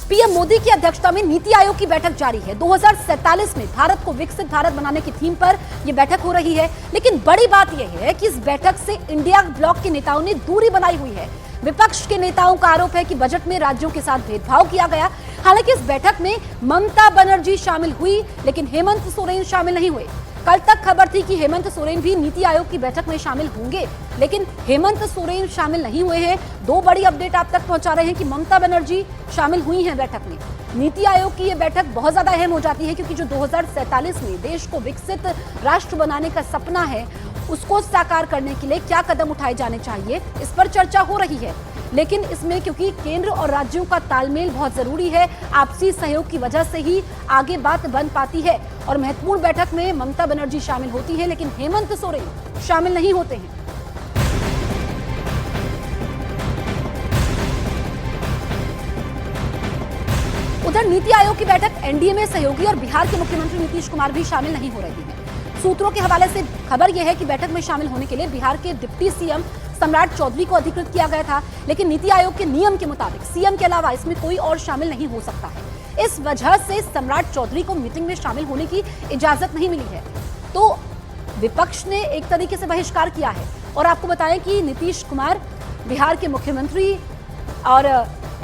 PM Modi की अध्यक्षता में नीति आयोग की बैठक जारी है। 2047 में भारत को विकसित भारत बनाने की थीम पर यह बैठक हो रही है। लेकिन बड़ी बात यह है कि इस बैठक से इंडिया ब्लॉक के नेताओं ने दूरी बनाई हुई है। विपक्ष के नेताओं का आरोप है कि बजट में राज्यों के साथ भेदभाव किया गया। हालांकि इस बैठक में ममता बनर्जी शामिल हुई, लेकिन हेमंत सोरेन शामिल नहीं हुए। कल तक खबर थी कि हेमंत सोरेन भी नीति आयोग की बैठक में शामिल होंगे, लेकिन हेमंत सोरेन शामिल नहीं हुए हैं। दो बड़ी अपडेट आप तक पहुंचा रहे हैं कि ममता बनर्जी शामिल हुई हैं बैठक में। नीति आयोग की यह बैठक बहुत ज्यादा अहम हो जाती है, क्योंकि जो 2047 में देश को विकसित राष्ट्र बनाने का सपना है, उसको साकार करने के लिए क्या कदम उठाए जाने चाहिए, इस पर चर्चा हो रही है। लेकिन इसमें क्योंकि केंद्र और राज्यों का तालमेल बहुत जरूरी है, आपसी सहयोग की वजह से ही आगे बात बन पाती है। और महत्वपूर्ण बैठक में ममता बनर्जी शामिल होती है, लेकिन हेमंत सोरेन शामिल नहीं होते हैं। उधर नीति आयोग की बैठक एनडीए में सहयोगी और बिहार के मुख्यमंत्री नीतीश कुमार भी शामिल नहीं हो रही है। सूत्रों के हवाले से खबर यह है कि बैठक में शामिल होने के लिए बिहार के डिप्टी सीएम सम्राट चौधरी को अधिकृत किया गया था, लेकिन नीति आयोग के नियम के मुताबिक सीएम के अलावा इसमें कोई और शामिल नहीं हो सकता है। इस वजह से सम्राट चौधरी को मीटिंग में शामिल होने की इजाजत नहीं मिली है। तो विपक्ष ने एक तरीके से बहिष्कार किया है। और आपको बताएं कि नीतीश कुमार बिहार के मुख्यमंत्री और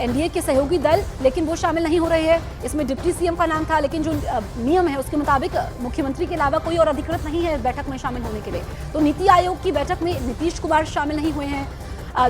एनडीए के सहयोगी दल, लेकिन वो शामिल नहीं हो रहे हैं। इसमें डिप्टी सीएम का नाम था, लेकिन जो नियम है उसके मुताबिक मुख्यमंत्री के अलावा कोई और अधिकृत नहीं है बैठक में शामिल होने के लिए। तो नीति आयोग की बैठक में नीतीश कुमार शामिल नहीं हुए हैं।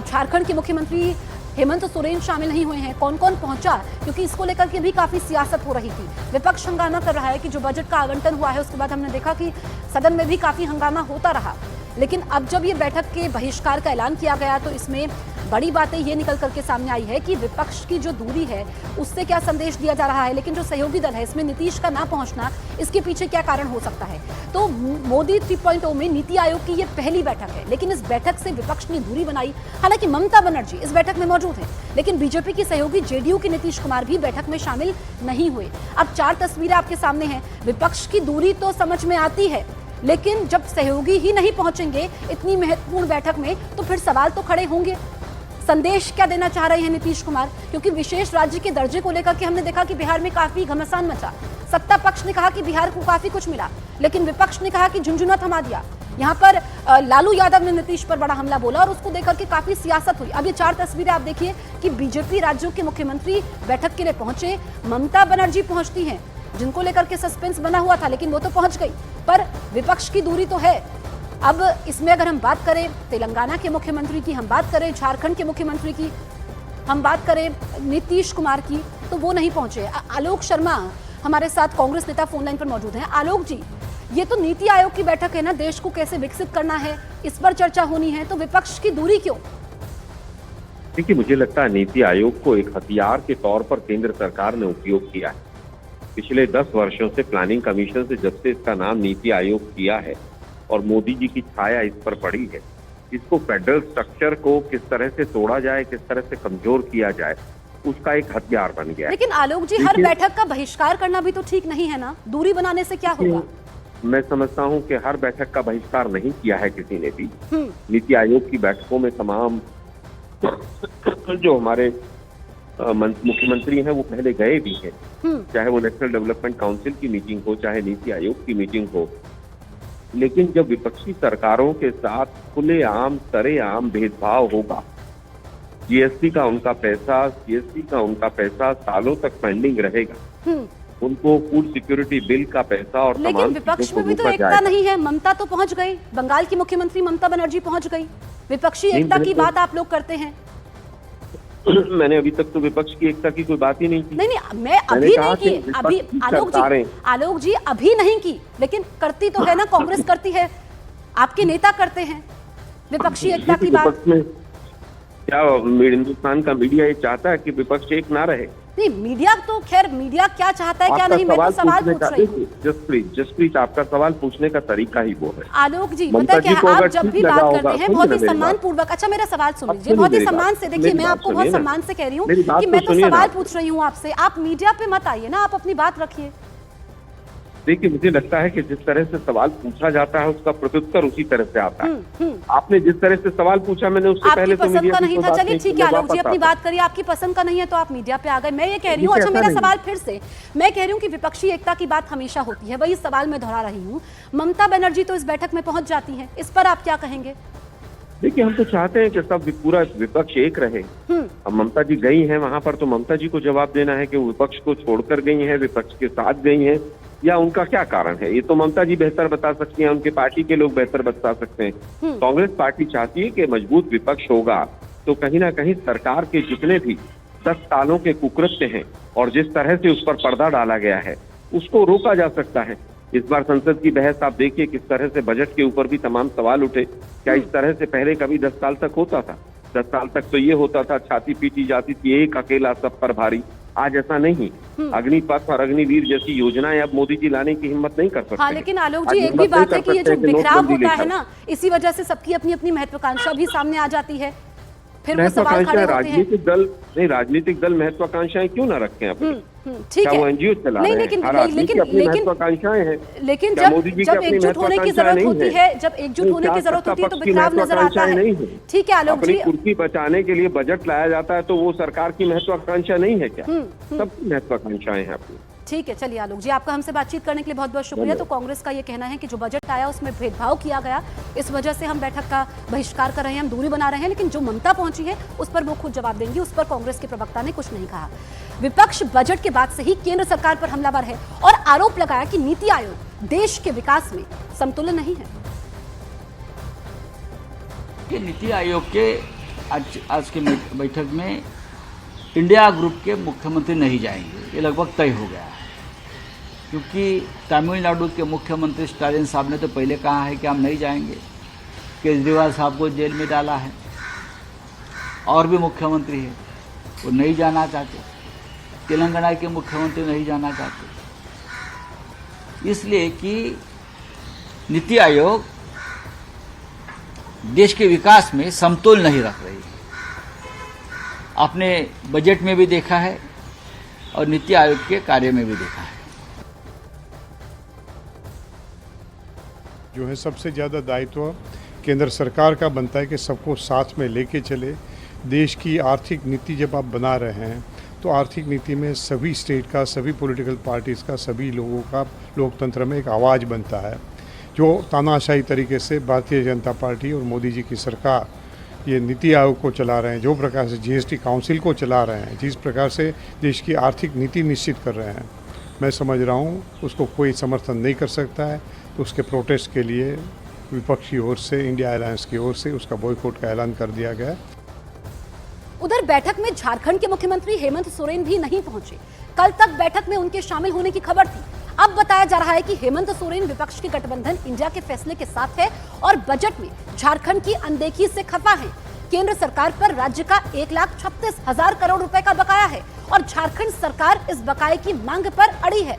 झारखंड के मुख्यमंत्री हेमंत सोरेन शामिल नहीं हुए हैं। कौन कौन पहुंचा, क्योंकि इसको लेकर के भी काफी सियासत हो रही थी। विपक्ष हंगामा कर रहा है कि जो बजट का आवंटन हुआ है, उसके बाद हमने देखा कि सदन में भी काफी हंगामा होता रहा। लेकिन अब जब ये बैठक के बहिष्कार का ऐलान किया गया, तो इसमें बड़ी बातें ये निकल करके सामने आई है कि विपक्ष की जो दूरी है उससे क्या संदेश दिया जा रहा है। लेकिन जो सहयोगी दल है, इसमें नीतीश का ना पहुंचना, इसके पीछे क्या कारण हो सकता है। तो मोदी 3.0 में नीति आयोग की ये पहली बैठक है, लेकिन इस बैठक से विपक्ष ने दूरी बनाई। हालांकि ममता बनर्जी इस बैठक में मौजूद है, लेकिन बीजेपी की सहयोगी जेडीयू के नीतीश कुमार भी बैठक में शामिल नहीं हुए। अब चार तस्वीरें आपके सामने हैं। विपक्ष की दूरी तो समझ में आती है, लेकिन जब सहयोगी ही नहीं पहुंचेंगे इतनी महत्वपूर्ण बैठक में, तो फिर सवाल तो खड़े होंगे। संदेश क्या देना चाह रहे हैं नीतीश कुमार, क्योंकि विशेष राज्य के दर्जे को लेकर के हमने देखा कि बिहार में काफी घमासान मचा। सत्ता पक्ष ने कहा कि बिहार को काफी कुछ मिला, लेकिन विपक्ष ने कहा कि झुनझुना थमा दिया। यहाँ पर लालू यादव ने नीतीश पर बड़ा हमला बोला और उसको देखकर के काफी सियासत हुई। अब ये चार तस्वीरें आप देखिए कि बीजेपी राज्यों के मुख्यमंत्री बैठक के लिए पहुंचे। ममता बनर्जी पहुंचती हैं, जिनको लेकर के सस्पेंस बना हुआ था, लेकिन वो तो पहुंच गई। पर विपक्ष की दूरी तो है। अब इसमें अगर हम बात करें तेलंगाना के मुख्यमंत्री की, हम बात करें झारखंड के मुख्यमंत्री की, हम बात करें नीतीश कुमार की, तो वो नहीं पहुंचे। आलोक शर्मा हमारे साथ कांग्रेस नेता फोन लाइन पर मौजूद हैं। आलोक जी, ये तो नीति आयोग की बैठक है ना, देश को कैसे विकसित करना है इस पर चर्चा होनी है, तो विपक्ष की दूरी क्यों? देखिए, मुझे लगता है नीति आयोग को एक हथियार के तौर पर केंद्र सरकार ने उपयोग किया है। पिछले 10 वर्षों से प्लानिंग कमीशन से जब से इसका नाम नीति आयोग किया है और मोदी जी की छाया इस पर पड़ी है, इसको फेडरल स्ट्रक्चर को किस तरह से तोड़ा जाए, किस तरह से कमजोर किया जाए, उसका एक हथियार बन गया है। लेकिन आलोक जी, हर बैठक का बहिष्कार करना भी तो ठीक नहीं है ना, दूरी बनाने से क्या होगा? मैं समझता हूं कि हर बैठक का बहिष्कार नहीं किया है किसी ने भी। नीति आयोग की बैठकों में तमाम जो हमारे मुख्यमंत्री हैं वो पहले गए भी हैं, चाहे वो नेशनल डेवलपमेंट काउंसिल की मीटिंग हो, चाहे नीति आयोग की मीटिंग हो। लेकिन जब विपक्षी सरकारों के साथ खुलेआम सरेआम भेदभाव होगा, जीएसटी का उनका पैसा, सीएसटी का उनका पैसा सालों तक पेंडिंग रहेगा, उनको फूड सिक्योरिटी बिल का पैसा और लेकिन विपक्ष में भी तो एकता नहीं है। ममता तो पहुंच गई, बंगाल की मुख्यमंत्री ममता बनर्जी पहुंच गई। विपक्षी एकता की बात आप लोग करते हैं। मैंने अभी तक तो विपक्ष की एकता की कोई बात ही नहीं की। नहीं, मैं अभी नहीं की। अभी आलोक जी अभी नहीं की, लेकिन करती तो है ना, कांग्रेस करती है, आपके नेता करते हैं विपक्षी एकता की बात। क्या हिंदुस्तान का मीडिया ये चाहता है कि विपक्ष एक ना रहे? नहीं, मीडिया तो खैर, मीडिया क्या चाहता है क्या नहीं, मैं तो सवाल पूछ रही हूँ। जसप्रीत, आपका सवाल पूछने का तरीका ही वो है। आलोक जी, पता क्या, आप जब भी बात करते हैं बहुत ही सम्मान पूर्वक, अच्छा मेरा सवाल सुन लीजिए, बहुत ही सम्मान से, देखिए मैं आपको बहुत सम्मान से कह रही हूँ कि मैं तो सवाल पूछ रही हूँ आपसे, आप मीडिया पे मत आइए ना, आप अपनी बात रखिए। देखिए, मुझे लगता है कि जिस तरह से सवाल पूछा जाता है उसका प्रत्युत्तर उसी तरह से आता है। आपने जिस तरह से सवाल पूछा, मैंने उससे आपकी पहले तो पसंद मीडिया का की नहीं कोई था। बात चलिए नहीं ठीक की, है मैं आलोक जी, वापस अपनी आता बात करिए। आपकी पसंद का नहीं है तो आप मीडिया पे आ गए। मैं ये कह रही हूँ, देखिए, अच्छा ऐसा मेरा नहीं सवाल फिर से, मैं कह रही हूँ कि विपक्षी एकता की बात हमेशा होती है, वही सवाल मैं दोहरा रही हूँ। ममता बनर्जी तो इस बैठक में पहुंच जाती हैं, इस पर आप क्या कहेंगे? देखिए, हम तो चाहते हैं कि सब पूरा विपक्ष एक रहे। अब ममता जी गई हैं वहां पर, तो ममता जी को जवाब देना है कि वो विपक्ष को छोड़कर गई हैं, विपक्ष के साथ गई हैं, या उनका क्या कारण है। ये तो ममता जी बेहतर बता सकती हैं, उनके पार्टी के लोग बेहतर बता सकते हैं। कांग्रेस पार्टी चाहती है कि मजबूत विपक्ष होगा तो कहीं ना कहीं सरकार के जितने भी 10 सालों के कुकृत्य हैं और जिस तरह से उस पर पर्दा डाला गया है उसको रोका जा सकता है। इस बार संसद की बहस आप देखिए किस तरह से बजट के ऊपर भी तमाम सवाल उठे। क्या इस तरह से पहले कभी 10 साल तक होता था? 10 साल तक तो ये होता था, छाती पीटी जाती थी, एक अकेला सब पर भारी। आज ऐसा नहीं। अग्निपथ और अग्निवीर जैसी योजनाएं अब मोदी जी लाने की हिम्मत नहीं कर सकते। हाँ, लेकिन आलोक जी एक भी बात है कि ये जो बिखराव होता है ना, इसी वजह से सबकी अपनी अपनी महत्वाकांक्षा भी सामने आ जाती है, फिर वो सवाल खड़े होते हैं। राजनीतिक दल नहीं, राजनीतिक दल महत्वाकांक्षाएं क्यों ना रखें अपनी? ठीक है, वो एनजीओ चला रहे हैं, हर आदमी की अपनी महत्वाकांक्षाएं हैं। लेकिन मोदी जी की जब अपनी एकजुट होने की जरूरत होती है, जब एकजुट होने की जरूरत होती है तो बिखराव नजर आता है। ठीक है आलोक जी, अपनी कुर्सी बचाने के लिए बजट लाया जाता है तो वो सरकार की महत्वाकांक्षा नहीं है क्या? सबकी महत्वाकांक्षाएं हैं अपनी। ठीक है, चलिए आलोक जी, आपका हमसे बातचीत करने के लिए बहुत बहुत शुक्रिया। तो कांग्रेस का ये कहना है कि जो बजट आया उसमें भेदभाव किया गया, इस वजह से हम बैठक का बहिष्कार कर रहे हैं, हम दूरी बना रहे हैं। लेकिन जो ममता पहुंची है उस पर वो खुद जवाब देंगी, उस पर कांग्रेस के प्रवक्ता ने कुछ नहीं कहा। विपक्ष बजट के बाद से ही केंद्र सरकार पर हमलावर है और आरोप लगाया कि नीति आयोग देश के विकास में समतुल्य नहीं है। नीति आयोग के आज के बैठक में इंडिया ग्रुप के मुख्यमंत्री नहीं जाएंगे, ये लगभग तय हो गया है। क्योंकि तमिलनाडु के मुख्यमंत्री स्टालिन साहब ने तो पहले कहा है कि हम नहीं जाएंगे, केजरीवाल साहब को जेल में डाला है, और भी मुख्यमंत्री है वो नहीं जाना चाहते, तेलंगाना के मुख्यमंत्री नहीं जाना चाहते, इसलिए कि नीति आयोग देश के विकास में समतोल नहीं रख रही है। आपने बजट में भी देखा है और नीति आयोग के कार्य में भी देखा है। जो है सबसे ज़्यादा दायित्व केंद्र सरकार का बनता है कि सबको साथ में लेके चले। देश की आर्थिक नीति जब आप बना रहे हैं तो आर्थिक नीति में सभी स्टेट का, सभी पॉलिटिकल पार्टीज़ का, सभी लोगों का लोकतंत्र में एक आवाज़ बनता है। जो तानाशाही तरीके से भारतीय जनता पार्टी और मोदी जी की सरकार ये नीति आयोग को चला रहे हैं, जो प्रकार से जीएसटी काउंसिल को चला रहे हैं, जिस प्रकार से देश की आर्थिक नीति निश्चित कर रहे हैं, मैं समझ रहा हूँ उसको कोई समर्थन नहीं कर सकता है। तो उसके प्रोटेस्ट के लिए विपक्ष की ओर से, इंडिया अलायंस की ओर से उसका बॉयकॉट का ऐलान कर दिया गया। उधर बैठक में झारखंड के मुख्यमंत्री हेमंत सोरेन भी नहीं पहुंचे। कल तक बैठक में उनके शामिल होने की खबर थी। अब बताया जा रहा है कि हेमंत सोरेन विपक्ष के गठबंधन इंडिया के फैसले के साथ है और बजट में झारखंड की अनदेखी से खफा है। केंद्र सरकार पर राज्य का 1,36,000 करोड़ रुपए का बकाया है और झारखंड सरकार इस बकाये की मांग पर अड़ी है।